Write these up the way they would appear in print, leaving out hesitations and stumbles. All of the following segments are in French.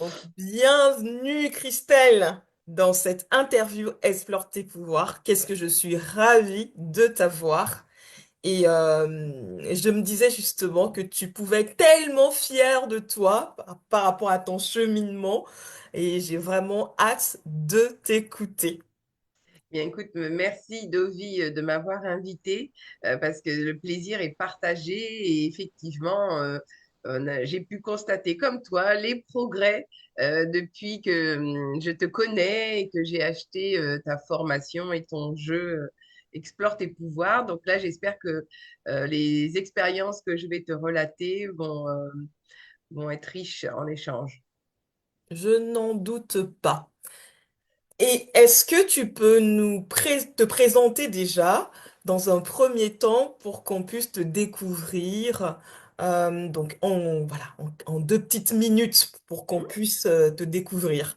Donc, bienvenue Christelle dans cette interview Explore tes pouvoirs. Qu'est-ce que je suis ravie de t'avoir. Et je me disais justement que tu pouvais être tellement fière de toi par rapport à ton cheminement. Et j'ai vraiment hâte de t'écouter. Bien, écoute, merci Dovi de m'avoir invité parce que le plaisir est partagé et effectivement, j'ai pu constater comme toi les progrès depuis que je te connais et que j'ai acheté ta formation et ton jeu Explore tes pouvoirs. Donc là, j'espère que les expériences que je vais te relater vont être riches en échanges. Je n'en doute pas. Et est-ce que tu peux te présenter déjà dans un premier temps pour qu'on puisse te découvrir donc voilà, en 2 petites minutes pour qu'on puisse te découvrir.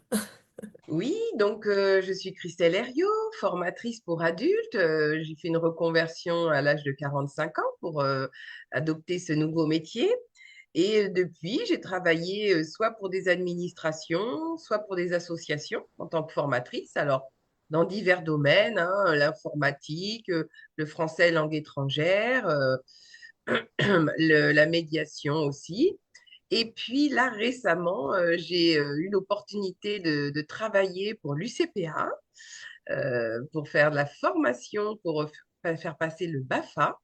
Oui, donc je suis Christelle Herriot, formatrice pour adultes. J'ai fait une reconversion à l'âge de 45 ans pour adopter ce nouveau métier. Et depuis, j'ai travaillé soit pour des administrations, soit pour des associations en tant que formatrice. Alors, dans divers domaines, hein, l'informatique, le français langue étrangère, la médiation aussi. Et puis là, récemment, j'ai eu l'opportunité de travailler pour l'UCPA pour faire de la formation, pour faire passer le BAFA.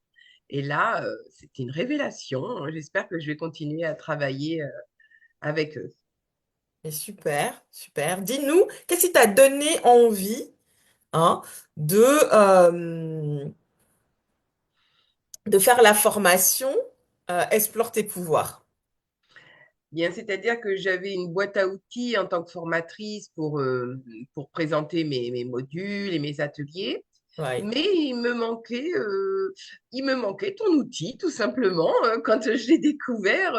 Et là, c'était une révélation. J'espère que je vais continuer à travailler avec eux. Et super, super. Dis-nous, qu'est-ce qui t'a donné envie hein, de, euh, de faire la formation Explore tes pouvoirs? Bien, c'est-à-dire que j'avais une boîte à outils en tant que formatrice pour présenter mes modules et mes ateliers. Ouais. Mais il me manquait ton outil, tout simplement, quand je l'ai découvert,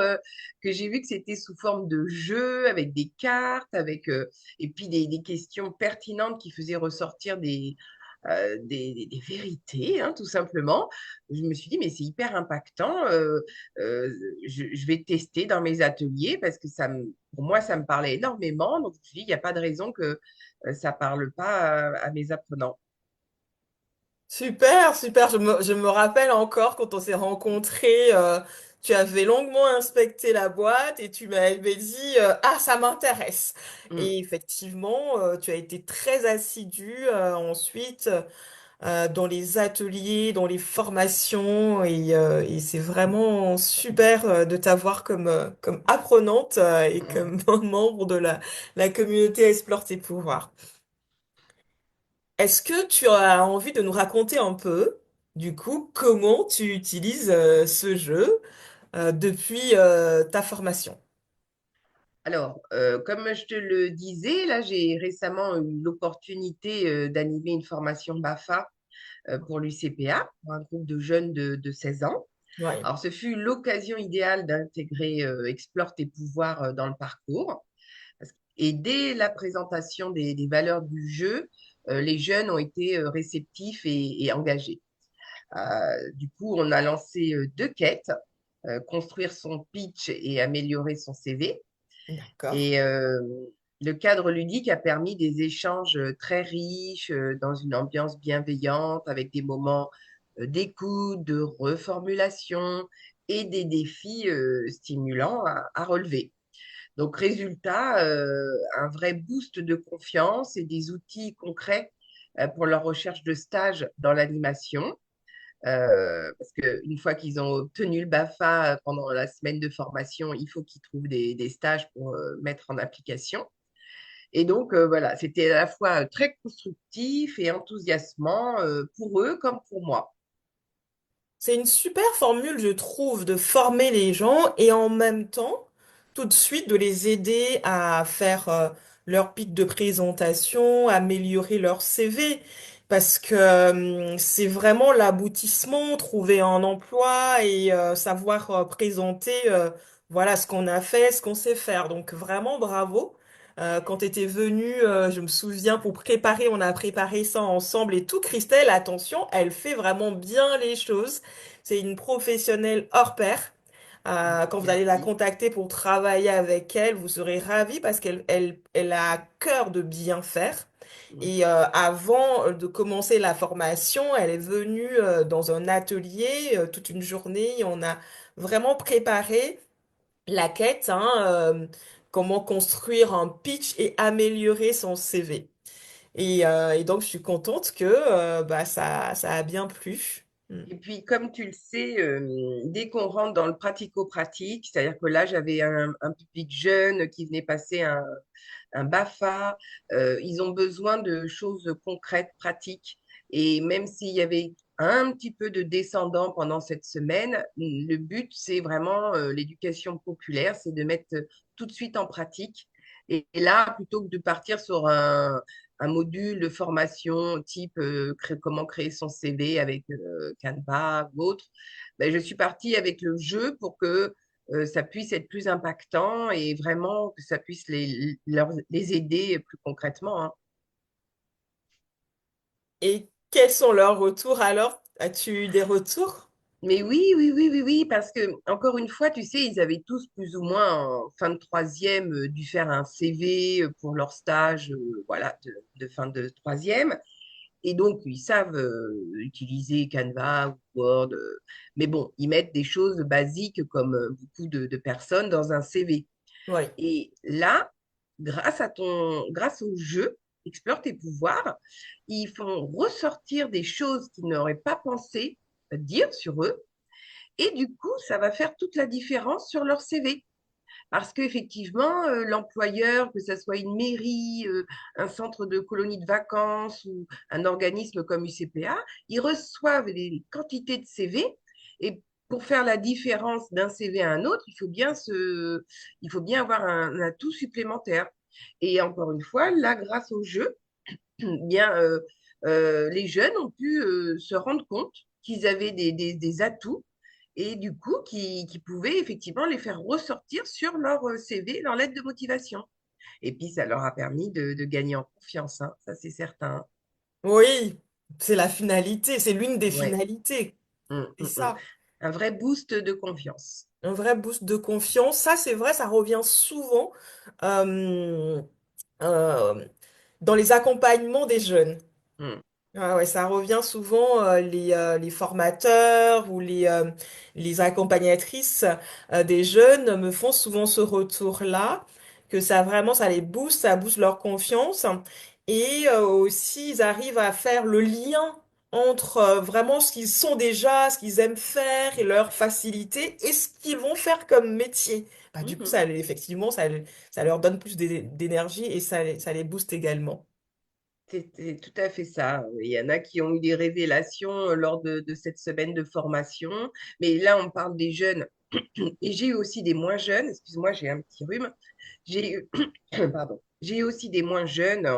que j'ai vu que c'était sous forme de jeu, avec des cartes, et puis des questions pertinentes qui faisaient ressortir des vérités, hein, tout simplement. Je me suis dit, mais c'est hyper impactant. Euh, je vais tester dans mes ateliers parce que pour moi, ça me parlait énormément. Donc, je me suis dit, il n'y a pas de raison que ça ne parle pas à mes apprenants. Super, super. Je me rappelle encore quand on s'est rencontrés, tu avais longuement inspecté la boîte et tu m'avais dit ah, ça m'intéresse. Mm, Et effectivement, tu as été très assidue ensuite dans les ateliers, dans les formations et c'est vraiment super de t'avoir comme apprenante et mm. comme membre de la communauté Explore tes pouvoirs. Est-ce que tu as envie de nous raconter un peu, du coup, comment tu utilises ce jeu depuis ta formation? Alors, comme je te le disais, là, j'ai récemment eu l'opportunité d'animer une formation BAFA pour l'UCPA, pour un groupe de jeunes de 16 ans. Ouais. Alors, ce fut l'occasion idéale d'intégrer Explore tes pouvoirs dans le parcours. Et dès la présentation des valeurs du jeu, les jeunes ont été réceptifs et engagés. Du coup, on a lancé 2 quêtes, construire son pitch et améliorer son CV. D'accord. Et le cadre ludique a permis des échanges très riches dans une ambiance bienveillante avec des moments d'écoute, de reformulation et des défis stimulants à relever. Donc, résultat, un vrai boost de confiance et des outils concrets pour leur recherche de stage dans l'animation. Parce qu'une fois qu'ils ont obtenu le BAFA pendant la semaine de formation, il faut qu'ils trouvent des stages pour mettre en application. Et donc, voilà, c'était à la fois très constructif et enthousiasmant pour eux comme pour moi. C'est une super formule, je trouve, de former les gens et en même temps, tout de suite, de les aider à faire leur pitch de présentation, améliorer leur CV, parce que c'est vraiment l'aboutissement, trouver un emploi et savoir présenter voilà ce qu'on a fait, ce qu'on sait faire. Donc vraiment bravo. Quand tu étais venue, je me souviens, pour préparer, on a préparé ça ensemble et tout. Christelle, attention, elle fait vraiment bien les choses. C'est une professionnelle hors pair. Quand vous allez la Merci. contacter pour travailler avec elle, vous serez ravis parce qu'elle a à cœur de bien faire. Mm. Et avant de commencer la formation, elle est venue dans un atelier toute une journée. Et on a vraiment préparé la quête, hein, comment construire un pitch et améliorer son CV. Et donc, je suis contente que bah, ça a bien plu. Mm. Et puis, comme tu le sais, dès qu'on rentre dans le pratico-pratique, c'est-à-dire que là, j'avais un public jeune qui venait passer un BAFA, ils ont besoin de choses concrètes, pratiques. Et même s'il y avait un petit peu de descendant pendant cette semaine, le but, c'est vraiment l'éducation populaire, c'est de mettre tout de suite en pratique. Et là, plutôt que de partir sur un module de formation type comment créer son CV avec Canva ou autre, ben, je suis partie avec le jeu pour que ça puisse être plus impactant et vraiment que ça puisse les aider plus concrètement, hein. Et quels sont leurs retours alors? As-tu eu des retours? Mais oui, oui, oui, oui, oui, parce que encore une fois, tu sais, ils avaient tous plus ou moins en fin de troisième dû faire un CV pour leur stage, voilà, de fin de troisième. Et donc, ils savent utiliser Canva ou Word. Mais bon, ils mettent des choses basiques comme beaucoup de personnes dans un CV. Oui. Et là, grâce au jeu, explore tes pouvoirs, ils font ressortir des choses qu'ils n'auraient pas pensé dire sur eux. Et du coup, ça va faire toute la différence sur leur CV. Parce qu'effectivement, l'employeur, que ce soit une mairie, un centre de colonie de vacances ou un organisme comme UCPA, ils reçoivent des quantités de CV et pour faire la différence d'un CV à un autre, il faut bien avoir un atout supplémentaire. Et encore une fois, là, grâce au jeu, bien, les jeunes ont pu se rendre compte qu'ils avaient des atouts et du coup qui pouvaient effectivement les faire ressortir sur leur CV, leur lettre de motivation. Et puis ça leur a permis de gagner en confiance, hein, ça c'est certain. Oui, c'est la finalité, c'est l'une des Ouais. finalités. Mm, C'est mm, mm. ça, Un vrai boost de confiance. un vrai boost de confiance. Ça, c'est vrai, ça revient souvent euh, euh, dans les accompagnements des jeunes. Mm, Ah ouais, ça revient souvent, les formateurs ou les accompagnatrices des jeunes me font souvent ce retour-là, que ça vraiment, ça les booste, ça booste leur confiance. Et aussi, ils arrivent à faire le lien entre vraiment ce qu'ils sont déjà, ce qu'ils aiment faire et leur facilité et ce qu'ils vont faire comme métier. Bah, du coup, mhm. effectivement, ça leur donne plus d'énergie et ça les booste également. C'est tout à fait ça. Il y en a qui ont eu des révélations lors de cette semaine de formation. Mais là, on parle des jeunes. Et j'ai eu aussi des moins jeunes. Excuse-moi, j'ai un petit rhume. J'ai eu, pardon. J'ai eu aussi des moins jeunes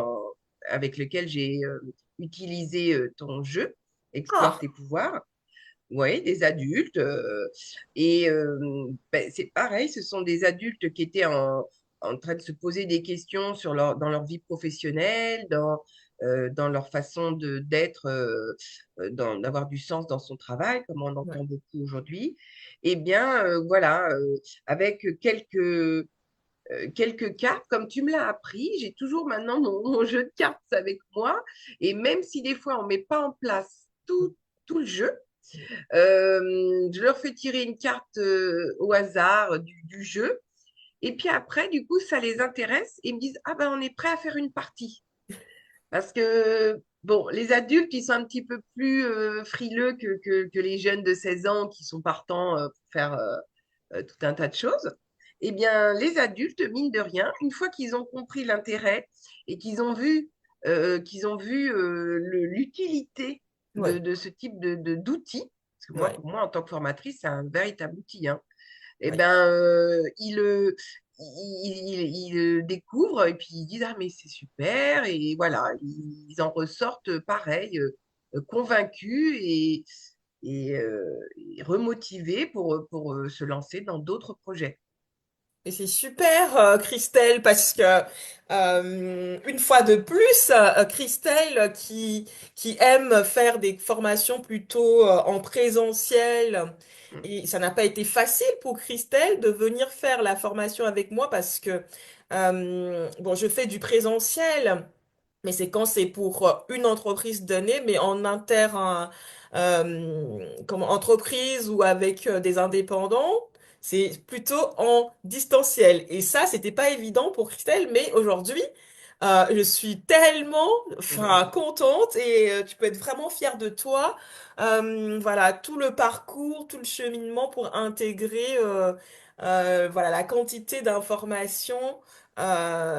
avec lesquels j'ai utilisé ton jeu, Explore Ah, tes pouvoirs. Oui, des adultes. Et ben, c'est pareil, ce sont des adultes qui étaient en train de se poser des questions dans leur vie professionnelle, dans leur façon d'être, d'avoir du sens dans son travail, comme on ouais. entend beaucoup aujourd'hui. Eh bien, voilà, avec quelques cartes, comme tu me l'as appris, j'ai toujours maintenant mon jeu de cartes avec moi. Et même si des fois on ne met pas en place tout le jeu, je leur fais tirer une carte au hasard du jeu. Et puis après, du coup, ça les intéresse et ils me disent, ah ben, on est prêt à faire une partie. Parce que, bon, les adultes, ils sont un petit peu plus frileux que les jeunes de 16 ans qui sont partants pour faire tout un tas de choses. Eh bien, les adultes, mine de rien, une fois qu'ils ont compris l'intérêt et qu'ils ont vu l'utilité Ouais, de ce type d'outils, parce que moi, ouais, pour moi, en tant que formatrice, c'est un véritable outil, hein, eh ouais. ben, ils découvrent et puis ils disent, ah, mais c'est super. Et voilà, ils en ressortent pareil, convaincus et remotivés pour se lancer dans d'autres projets. Et c'est super, Christelle, parce que Une fois de plus, Christelle, qui aime faire des formations plutôt en présentiel, et ça n'a pas été facile pour Christelle de venir faire la formation avec moi parce que, bon, je fais du présentiel. Mais c'est quand c'est pour une entreprise donnée, mais en comme entreprise ou avec des indépendants, c'est plutôt en distanciel. Et ça, c'était pas évident pour Christelle, mais aujourd'hui, je suis tellement, enfin, contente et tu peux être vraiment fière de toi. Voilà, tout le parcours, tout le cheminement pour intégrer, voilà, la quantité d'informations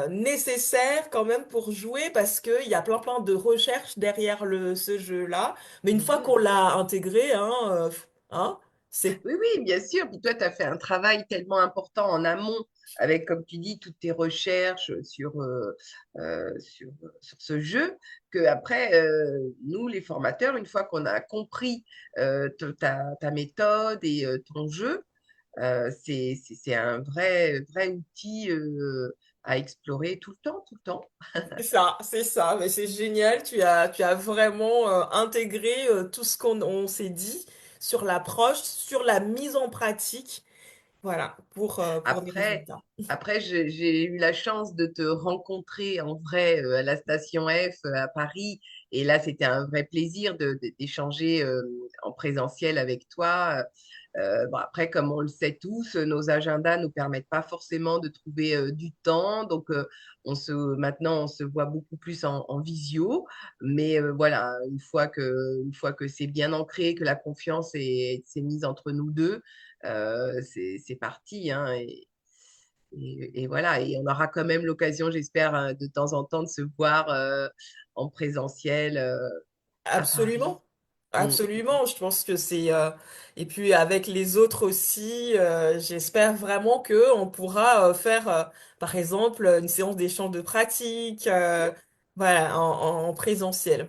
nécessaire quand même pour jouer parce qu'il y a plein de recherches derrière ce jeu-là. Mais une fois qu'on l'a intégré, hein, c'est Oui, oui, bien sûr. Puis toi, tu as fait un travail tellement important en amont avec, comme tu dis, toutes tes recherches sur ce jeu, que après, nous, les formateurs, une fois qu'on a compris ta méthode et ton jeu, c'est un vrai outil à explorer tout le temps, tout le temps. c'est ça. Mais c'est génial. Tu as vraiment intégré tout ce qu'on s'est dit sur l'approche, sur la mise en pratique. Voilà, pour des Après, résultats. après, j'ai eu la chance de te rencontrer en vrai à la station F à Paris. Et là, c'était un vrai plaisir d'échanger en présentiel avec toi. Bon, après, comme on le sait tous, nos agendas ne nous permettent pas forcément de trouver du temps. Donc, maintenant, on se voit beaucoup plus en visio. Mais voilà, une fois que c'est bien ancré, que la confiance s'est mise entre nous deux, c'est parti, hein, et voilà, et on aura quand même l'occasion, j'espère, de temps en temps de se voir en présentiel à Paris. Absolument. Mm. Absolument, je pense que c'est et puis avec les autres aussi, j'espère vraiment que on pourra faire par exemple une séance d'échange de pratique voilà en présentiel.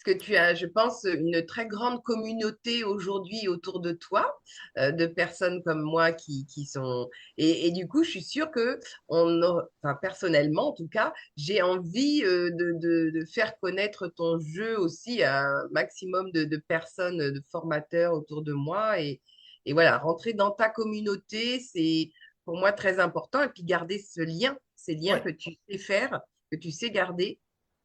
Parce que tu as, je pense, une très grande communauté aujourd'hui autour de toi, de personnes comme moi qui sont... Et du coup, je suis sûre que, enfin, personnellement, en tout cas, j'ai envie de faire connaître ton jeu aussi à un maximum de personnes, de formateurs autour de moi. Et voilà, rentrer dans ta communauté, c'est pour moi très important. Et puis garder ce lien, ces liens Ouais. que tu sais faire, que tu sais garder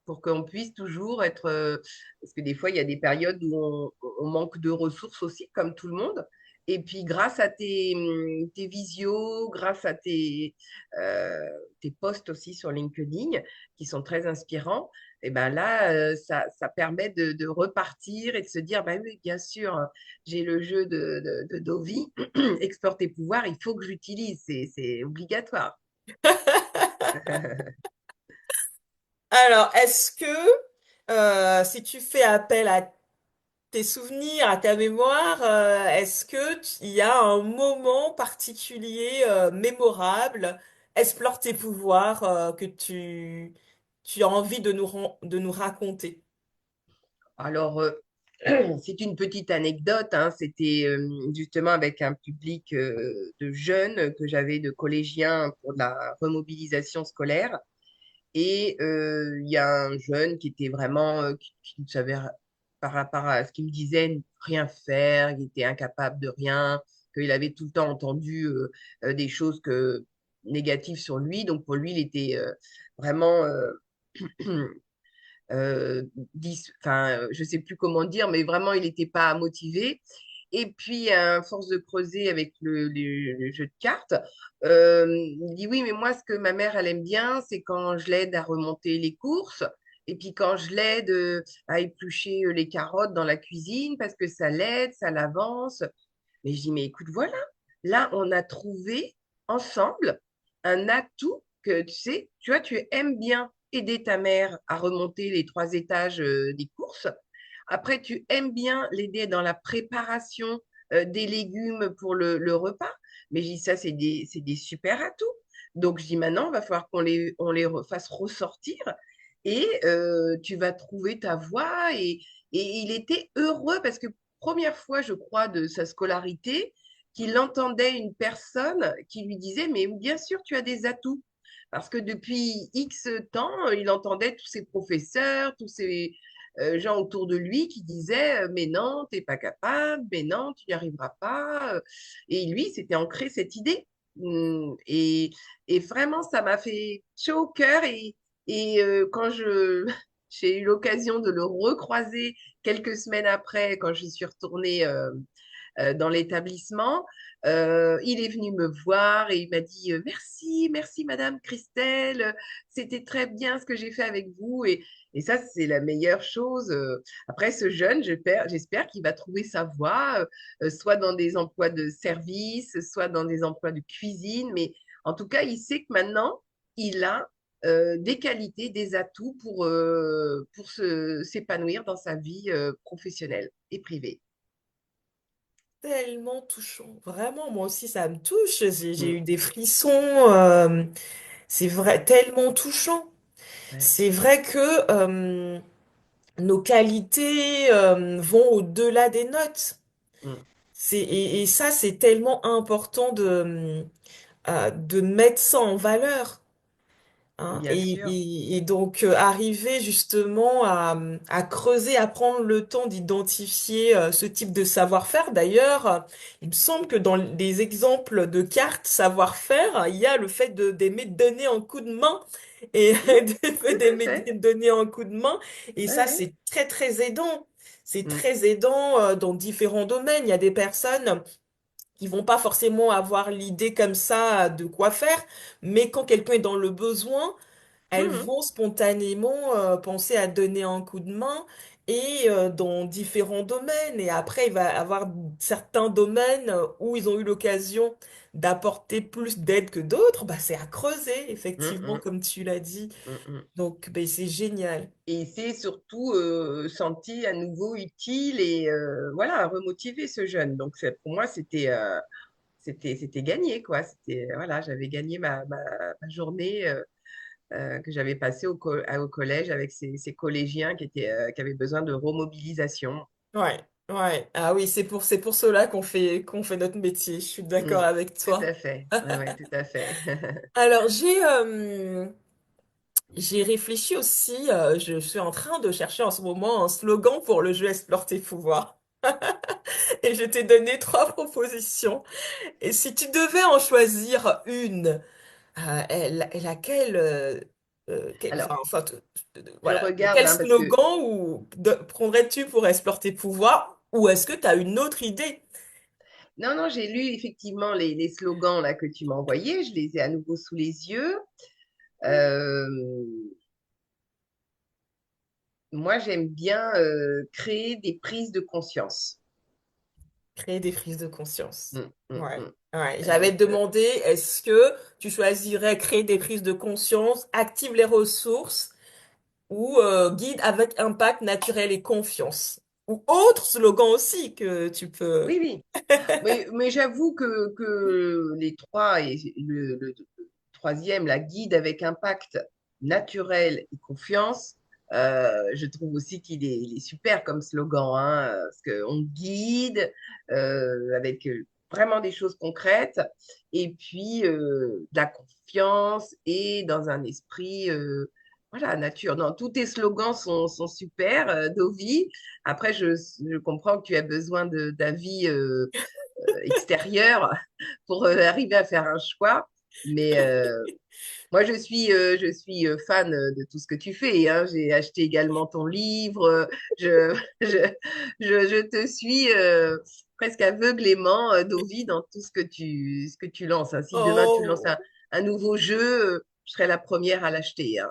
pour qu'on puisse toujours être, parce que des fois, il y a des périodes où on manque de ressources aussi, comme tout le monde. Et puis, grâce à tes visios, grâce à tes posts aussi sur LinkedIn, qui sont très inspirants, et ben là, ça permet de repartir et de se dire, bah oui, bien sûr, j'ai le jeu de Dovi, explore tes pouvoirs, il faut que j'utilise, c'est obligatoire. Alors, est-ce que si tu fais appel à tes souvenirs, à ta mémoire, est-ce que il y a un moment particulier mémorable, explore tes pouvoirs que tu as envie de nous raconter? Alors, c'est une petite anecdote, hein. C'était justement avec un public de jeunes que j'avais, de collégiens pour de la remobilisation scolaire. Et il y a un jeune qui était vraiment, qui ne savait, par rapport à ce qu'il me disait, rien faire, il était incapable de rien, qu'il avait tout le temps entendu des choses négatives sur lui. Donc pour lui, il était vraiment euh, enfin, je sais plus comment dire, mais vraiment, il n'était pas motivé. Et puis, à force de creuser avec le jeu de cartes, il dit oui, mais moi, ce que ma mère, elle aime bien, c'est quand je l'aide à remonter les courses. Et puis quand je l'aide à éplucher les carottes dans la cuisine, parce que ça l'aide, ça l'avance. Mais je dis, mais écoute, voilà, là, on a trouvé ensemble un atout que, tu sais, tu vois, tu aimes bien aider ta mère à remonter les 3 étages des courses. Après, tu aimes bien l'aider dans la préparation des légumes pour le repas. Mais je dis, ça, c'est des super atouts. Donc, je dis, maintenant, il va falloir on les fasse ressortir et tu vas trouver ta voie. Et il était heureux parce que première fois, je crois, de sa scolarité, qu'il entendait une personne qui lui disait, mais bien sûr, tu as des atouts. parce que depuis X temps, il entendait tous ses professeurs, tous ces gens autour de lui qui disaient mais non, t'es pas capable, mais non, tu n'y arriveras pas. Et lui, s'était ancré cette idée. Et vraiment, ça m'a fait chaud au cœur. Et quand j'ai eu l'occasion de le recroiser quelques semaines après, quand je suis retournée dans l'établissement. Il est venu me voir et il m'a dit merci, merci Madame Christelle, c'était très bien ce que j'ai fait avec vous. Et ça, c'est la meilleure chose. Après, ce jeune, j'espère qu'il va trouver sa voie, soit dans des emplois de service, soit dans des emplois de cuisine. Mais en tout cas, il sait que maintenant, il a des qualités, des atouts pour s'épanouir dans sa vie professionnelle et privée. Tellement touchant. Vraiment, moi aussi, ça me touche. J'ai Mm. eu des frissons. C'est vrai, tellement touchant. Ouais. C'est vrai que nos qualités vont au-delà des notes. Mm. Et ça, c'est tellement important de mettre ça en valeur. Hein. Bien sûr. Et donc, arriver justement à creuser, à prendre le temps d'identifier ce type de savoir-faire. D'ailleurs, il me semble que dans les exemples de cartes savoir-faire, il y a le fait d'aimer donner un coup de main et Mm. Tout à d'aimer fait. donner un coup de main. Et Ouais, ça, ouais. c'est très, très aidant. C'est Mm. très aidant dans différents domaines. Il y a des personnes qui vont pas forcément avoir l'idée comme ça de quoi faire, mais quand quelqu'un est dans le besoin, elles Mm. vont spontanément penser à donner un coup de main et dans différents domaines. Et après, il va y avoir certains domaines où ils ont eu l'occasion d'apporter plus d'aide que d'autres. Bah, c'est à creuser, Mm. effectivement, Mm. comme tu l'as dit. Mm. Mm. Donc, ben, c'est génial. Et c'est surtout senti à nouveau utile et voilà, remotiver ce jeune. Donc pour moi, c'était gagné, quoi. C'était, voilà, j'avais gagné ma journée que j'avais passée au collège avec ces collégiens qui avaient besoin de remobilisation. Ouais, ouais. Ah oui, c'est pour cela qu'on fait notre métier. Je suis d'accord Mm. avec Tout toi. à fait. Ouais, ouais, tout à fait. Alors, j'ai réfléchi aussi, je suis en train de chercher en ce moment un slogan pour le jeu Explore tes pouvoirs. Et je t'ai donné trois propositions. Et si tu devais en choisir une, laquelle, Alors, je voilà, regarde, quel hein, parce que slogan prendrais-tu pour Explore tes pouvoirs? Ou est-ce que tu as une autre idée? non, non, j'ai lu effectivement les slogans là que tu m'as envoyés. Je les ai à nouveau sous les yeux. Euh, Moi, j'aime bien créer des prises de conscience. Créer des prises de conscience. Mm, mm, Ouais. mm. Ouais. J'avais Euh, demandé, est-ce que tu choisirais créer des prises de conscience, active les ressources ou guide avec impact naturel et confiance? Ou autre slogan aussi que tu peux. oui, oui. Mais j'avoue que les trois et le troisième, la guide avec impact naturel et confiance, je trouve aussi il est super comme slogan, hein, parce qu'on guide avec vraiment des choses concrètes et puis de la confiance et dans un esprit, voilà, nature. Non, tous tes slogans sont super, Dovi. Après, je comprends que tu as besoin d'avis extérieur pour arriver à faire un choix. Mais moi, je suis fan de tout ce que tu fais, hein. J'ai acheté également ton livre. Je, je, je te suis presque aveuglément, Dovi, dans tout ce que tu lances, hein. Si demain tu lances un, Oh! un nouveau jeu, je serai la première à l'acheter, hein.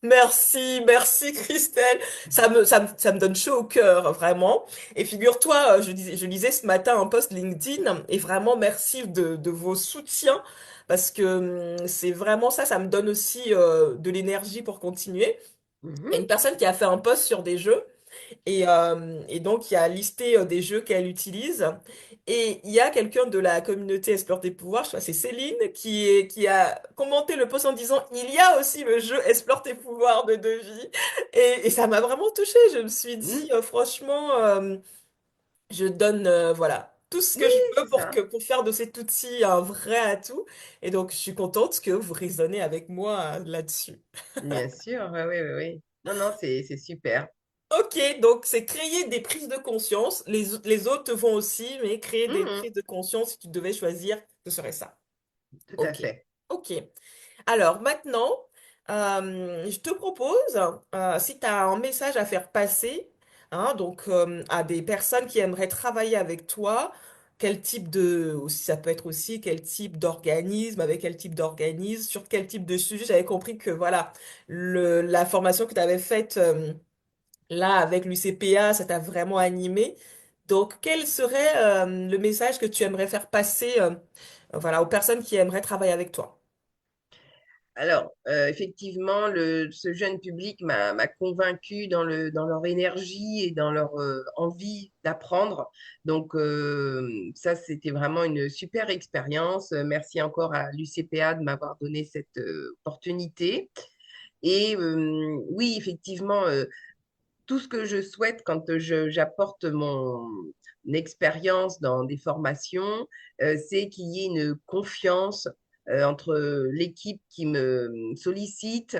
Merci, merci Christelle. Ça me donne chaud au cœur, vraiment. Et figure-toi, je lisais ce matin un post LinkedIn et vraiment merci de vos soutiens parce que c'est vraiment ça, ça me donne aussi de l'énergie pour continuer. Il y a Mhm, une personne qui a fait un post sur des jeux et donc il y a listé des jeux qu'elle utilise. Et il y a quelqu'un de la communauté Explore tes pouvoirs, je crois que c'est Céline, qui a commenté le post en disant il y a aussi le jeu Explore tes pouvoirs de Devi. Et ça m'a vraiment touchée. Je me suis dit, mhm. franchement, je donne, voilà. tout ce Oui, que je peux c'est ça. pour faire de cet outil un vrai atout. Et donc, je suis contente que vous raisonnez avec moi là-dessus. Bien sûr, oui, oui, oui, oui. Non, non, c'est super. Ok, donc c'est créer des prises de conscience. Les autres te vont aussi, mais créer des Mhm, prises de conscience, si tu devais choisir, ce serait ça. tout à Ok, fait. ok. Alors maintenant, je te propose, si tu as un message à faire passer, hein, donc à des personnes qui aimeraient travailler avec toi, quel type de, aussi, ça peut être aussi quel type d'organisme, avec quel type d'organisme, sur quel type de sujet. J'avais compris que voilà, la formation que tu avais faite là avec l'UCPA, ça t'a vraiment animé. Donc, quel serait le message que tu aimerais faire passer voilà, aux personnes qui aimeraient travailler avec toi? Alors, effectivement, ce jeune public m'a convaincu dans leur énergie et dans leur envie d'apprendre. Donc, ça, c'était vraiment une super expérience. Merci encore à l'UCPA de m'avoir donné cette opportunité. Et oui, effectivement, tout ce que je souhaite quand j'apporte mon expérience dans des formations, c'est qu'il y ait une confiance entre l'équipe qui me sollicite,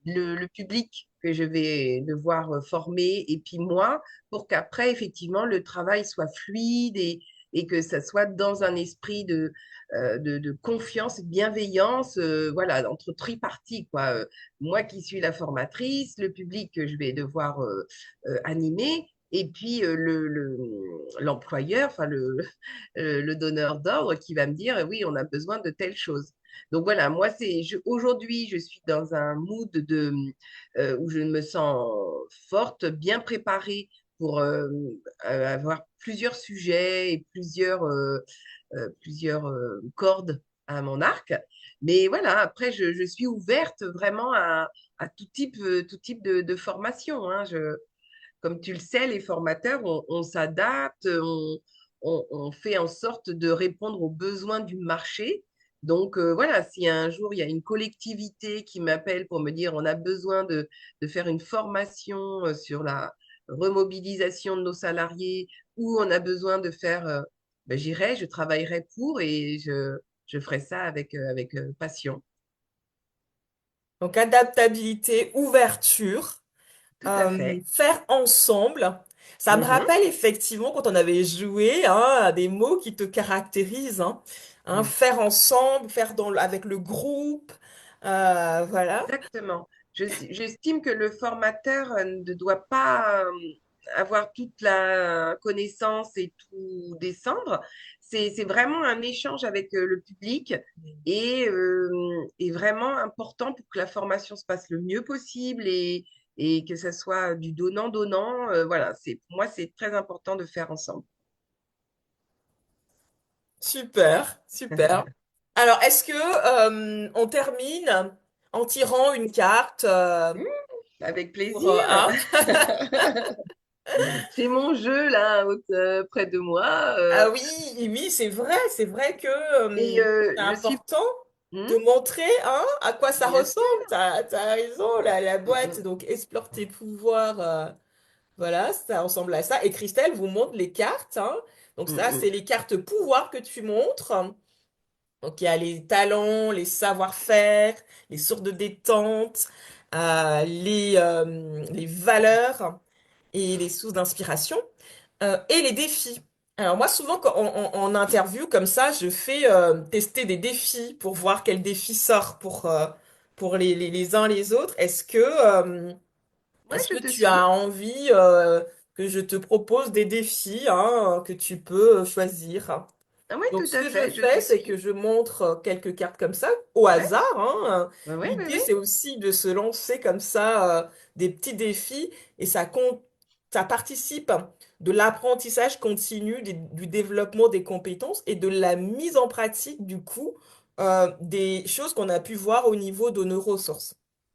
le public que je vais devoir former et puis moi, pour qu'après, effectivement, le travail soit fluide et que ça soit dans un esprit de confiance et de bienveillance, voilà, entre tripartis, quoi. Moi qui suis la formatrice, le public que je vais devoir animer, et puis l'employeur, enfin le donneur d'ordre qui va me dire, oui, on a besoin de telle chose. Donc voilà, moi, aujourd'hui, je suis dans un mood où je me sens forte, bien préparée pour avoir plusieurs sujets et plusieurs cordes à mon arc. Mais voilà, après, je suis ouverte vraiment à tout type de formation, hein. Comme tu le sais, les formateurs, on s'adapte, on fait en sorte de répondre aux besoins du marché. Donc voilà, si un jour il y a une collectivité qui m'appelle pour me dire on a besoin de faire une formation sur la remobilisation de nos salariés ou on a besoin de faire, ben, j'irai, je travaillerai pour et je ferai ça avec passion. Donc, adaptabilité, ouverture, Tout à fait. faire ensemble. Ça me Mhm. rappelle effectivement quand on avait joué hein, à des mots qui te caractérisent. Hein. Hein, Oui. faire ensemble, faire avec le groupe. Voilà. Exactement. J'estime que le formateur ne doit pas avoir toute la connaissance et tout descendre. C'est vraiment un échange avec le public et vraiment important pour que la formation se passe le mieux possible et que ça soit du donnant-donnant. Voilà, pour moi, c'est très important de faire ensemble. Super, super. Alors, est-ce que on termine en tirant une carte Mmh, avec pour plaisir. hein? J'ai mon jeu là près de moi. Ah oui, oui, c'est vrai que Et c'est je suis... important Hmm, de montrer hein, à quoi ça bien ressemble. sûr. T'as raison, la Hmm, boîte, hmm, donc explore tes pouvoirs, voilà, ça ressemble à ça. Et Christelle vous montre les cartes, hein. Donc hmm, ça, hmm. c'est les cartes pouvoir que tu montres. Donc il y a les talents, les savoir-faire, les sources de détente, les valeurs et les sources d'inspiration et les défis. Alors moi, souvent, en interview comme ça, je fais tester des défis pour voir quel défi sort pour les uns les autres. Ouais, Est-ce je que te tu suis. as envie que je te propose des défis hein, que tu peux choisir? Ah oui, Donc, tout ce à que je fait, je fais, te c'est que suis. je montre quelques cartes comme ça, au Ouais, hasard, hein. ouais, ouais, ouais, L'idée, ouais. c'est aussi de se lancer comme ça, des petits défis, et ça participe de l'apprentissage continu, du développement des compétences et de la mise en pratique, du coup, des choses qu'on a pu voir au niveau de nos ressources.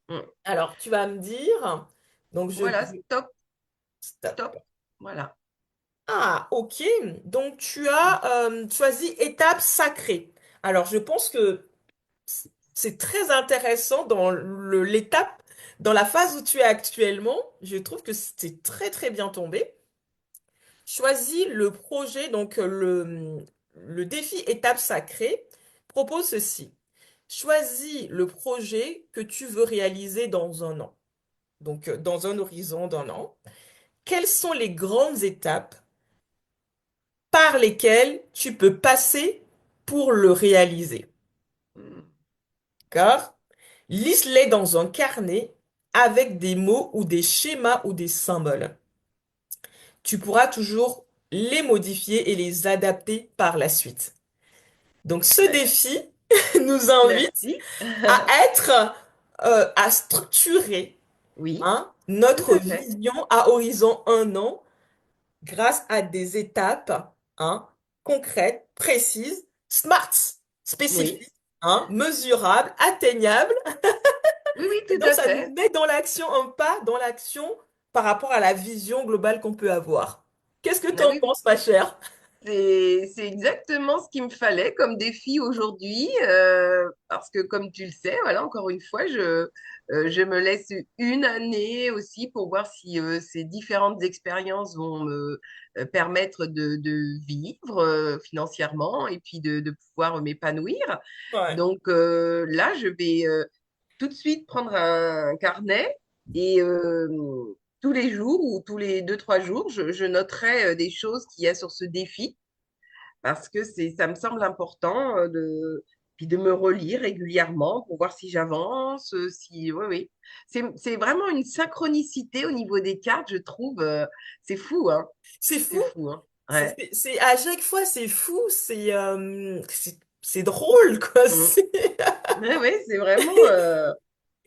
Hmm. Alors, tu vas me dire, donc Voilà, stop, stop. stop. Voilà. Ah, ok. Donc, tu as choisi étape sacrée. Alors, je pense que c'est très intéressant dans l'étape, dans la phase où tu es actuellement. Je trouve que c'est très très bien tombé. Choisis le projet, donc le défi étape sacrée propose ceci. Choisis le projet que tu veux réaliser dans un an, donc dans un horizon d'un an. Quelles sont les grandes étapes par lesquelles tu peux passer pour le réaliser? Mm. D'accord? Liste-les dans un carnet avec des mots ou des schémas ou des symboles. Tu pourras toujours les modifier et les adapter par la suite. Donc ce Ouais. défi nous invite Merci. à à structurer, Oui, hein, tout notre à fait. vision à horizon un an grâce à des étapes, hein, concrètes, précises, smart, Oui, spécifiques, hein, mesurables, atteignables. oui, oui, Et tout donc à ça nous fait. met dans l'action, un pas dans l'action par rapport à la vision globale qu'on peut avoir. Qu'est-ce que tu Ah en oui, penses, ma chère? c'est exactement ce qu'il me fallait comme défi aujourd'hui, parce que comme tu le sais, voilà, encore une fois, je me laisse une année aussi pour voir si ces différentes expériences vont me permettre de vivre financièrement et puis de pouvoir m'épanouir. Ouais. Donc là, je vais tout de suite prendre un carnet et tous les jours ou tous les 2, 3 jours, je noterai des choses qu'il y a sur ce défi parce que ça me semble important puis de me relire régulièrement pour voir si j'avance, si, oui, oui. C'est vraiment une synchronicité au niveau des cartes, je trouve. C'est fou, hein. C'est C'est fou. fou, hein. Ouais. À chaque fois, c'est fou. C'est drôle, quoi. Mm. Ouais, ouais, c'est vraiment,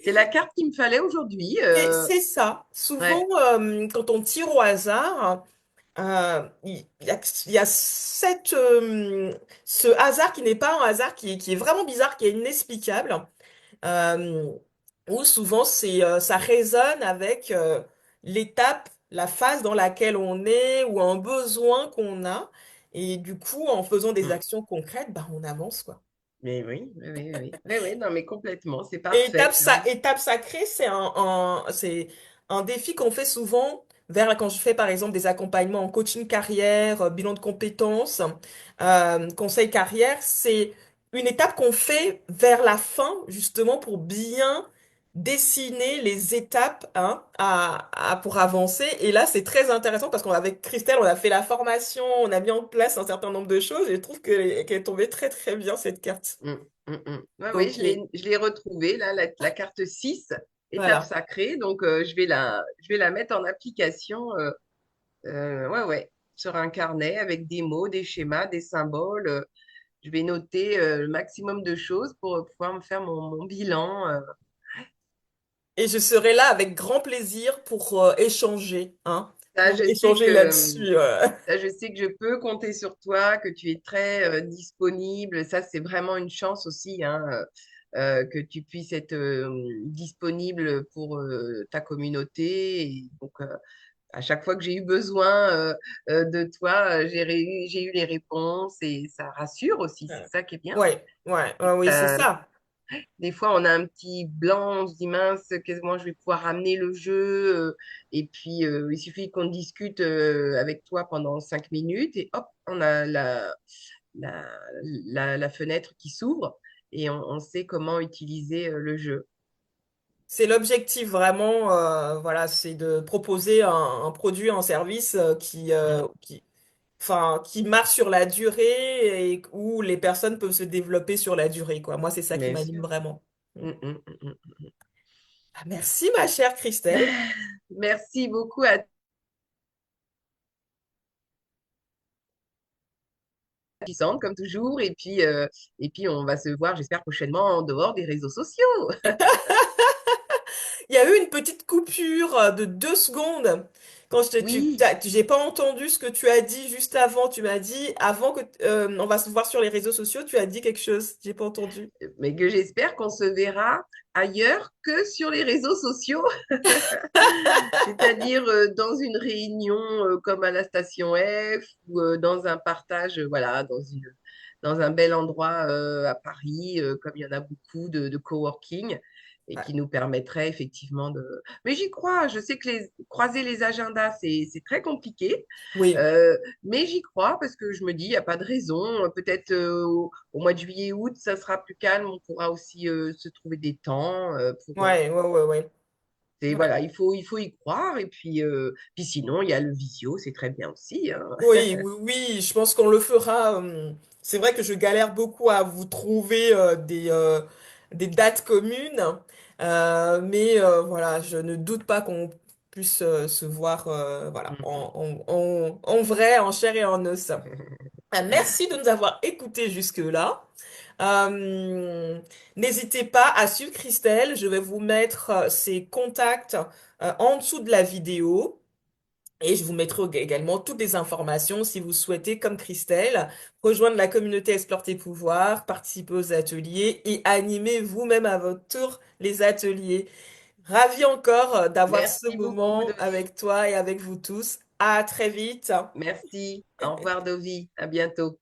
c'est la carte qu'il me fallait aujourd'hui. C'est ça. Souvent, Ouais. quand on tire au hasard, il y a ce hasard qui n'est pas un hasard, qui est vraiment bizarre, qui est inexplicable. euh, Où souvent ça résonne avec l'étape, la phase dans laquelle on est ou un besoin qu'on a. Et du coup, en faisant des Mm. actions concrètes, bah, on avance, quoi. Mais oui, oui, oui, oui. Oui, oui, non, mais complètement, c'est Et parfait. Oui. étape sacrée, c'est un défi qu'on fait souvent quand je fais par exemple des accompagnements en coaching carrière, bilan de compétences, conseil carrière. C'est une étape qu'on fait vers la fin justement pour bien dessiner les étapes, hein, pour avancer. Et là, c'est très intéressant parce qu'avec Christelle, on a fait la formation, on a mis en place un certain nombre de choses et je trouve qu'elle est tombée très très bien cette carte. Mm, mm, mm. Ouais, oui, Ok, je l'ai retrouvée, là, la carte 6 étape voilà. sacrée. Donc, je vais la mettre en application, ouais, ouais, sur un carnet avec des mots, des schémas, des symboles. Je vais noter le maximum de choses pour pouvoir me faire mon bilan. Et je serai là avec grand plaisir pour échanger, hein, Ça, pour je sais échanger que, là-dessus. ça, je sais que je peux compter sur toi, que tu es très disponible. Ça, c'est vraiment une chance aussi, hein, que tu puisses être disponible pour ta communauté. Et donc, à chaque fois que j'ai eu besoin de toi, j'ai eu les réponses et ça rassure aussi. C'est ça qui est bien. Oui, c'est Ça, ça. des fois, on a un petit blanc, on se dit mince, comment je vais pouvoir ramener le jeu. Et puis, il suffit qu'on discute avec toi pendant 5 minutes et hop, on a la, la fenêtre qui s'ouvre et on sait comment utiliser le jeu. C'est l'objectif vraiment, voilà, c'est de proposer un produit, un service Mm. enfin, qui marche sur la durée et où les personnes peuvent se développer sur la durée, quoi. Moi, c'est ça qui Bien m'anime sûr. vraiment. Mm, mm, mm, mm. Ah, merci, ma chère Christelle. Merci beaucoup à puissante comme toujours. Et puis, on va se voir, j'espère, prochainement en dehors des réseaux sociaux. Il y a eu une petite coupure de 2 secondes. Quand Oui, j'ai pas entendu ce que tu as dit juste avant. Tu m'as dit, avant que, on va se voir sur les réseaux sociaux, tu as dit quelque chose. J'ai pas entendu. mais que j'espère qu'on se verra ailleurs que sur les réseaux sociaux, c'est-à-dire dans une réunion comme à la station F ou dans un partage, voilà, dans un bel endroit à Paris, comme il y en a beaucoup de coworking, et Ouais. qui nous permettrait effectivement de... Mais j'y crois, je sais que croiser les agendas, c'est très compliqué, Oui, mais j'y crois parce que je me dis, il n'y a pas de raison. Peut-être au mois de juillet, août, ça sera plus calme, on pourra aussi se trouver des temps pour... ouais, ouais, ouais, ouais. Ouais. voilà, il faut y croire. Et puis sinon, il y a le visio, c'est très bien aussi, hein. Oui, oui, oui, je pense qu'on le fera. C'est vrai que je galère beaucoup à vous trouver des dates communes, mais voilà, je ne doute pas qu'on puisse se voir voilà, Mhm. en vrai, en chair et en os. Merci de nous avoir écoutés jusque-là. Euh, N'hésitez pas à suivre Christelle, je vais vous mettre ses contacts en dessous de la vidéo. Et je vous mettrai également toutes les informations si vous souhaitez, comme Christelle, rejoindre la communauté Explore tes pouvoirs, participer aux ateliers et animer vous-même à votre tour les ateliers. Ravi encore d'avoir ce Merci beaucoup, moment Dovi. avec toi et avec vous tous. À très vite. Merci. Au revoir, Dovi. À bientôt.